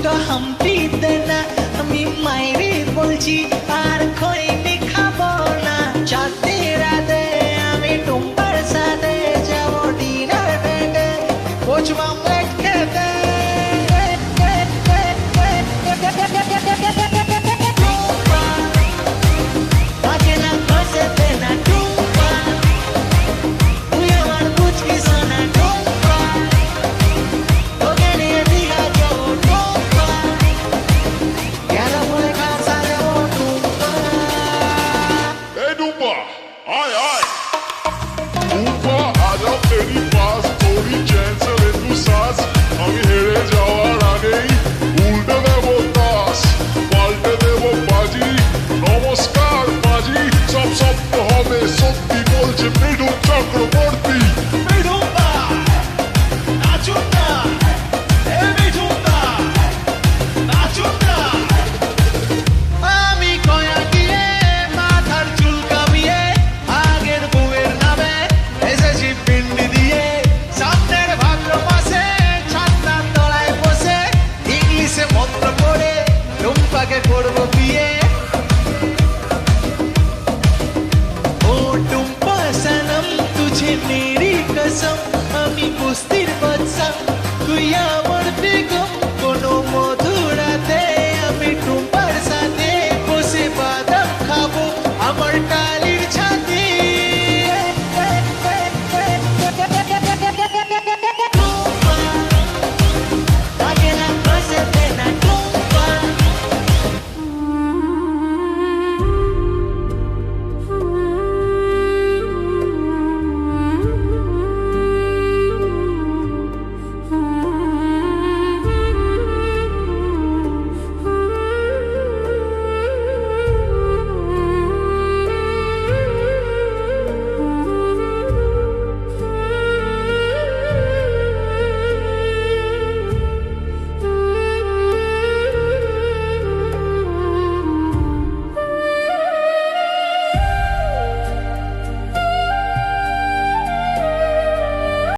দুটো হাম্পি দেনা আমি মাইরি বলছি আর খইনি খাবো না চাঁদে রাতে আমি টুম্পার সাথে যাবো ডিনার ডেটে পোচ মামলেট খেতে आय आय ऊपा आजा तेरी पास थोड़ी चैन से ले तू सांस আমি হেরে যাওয়ার আগেই উল্টে দেবো তাস পাল্টে দেবো বাজি নমস্কার বাজি সব সত্য হবে সত্যি বলছে মৃদু চক্রবর্তী করবো বিয়ে ও টুম্পা সনম তুঝে মেরি কসম আমি কুস্তির বাদশা তুই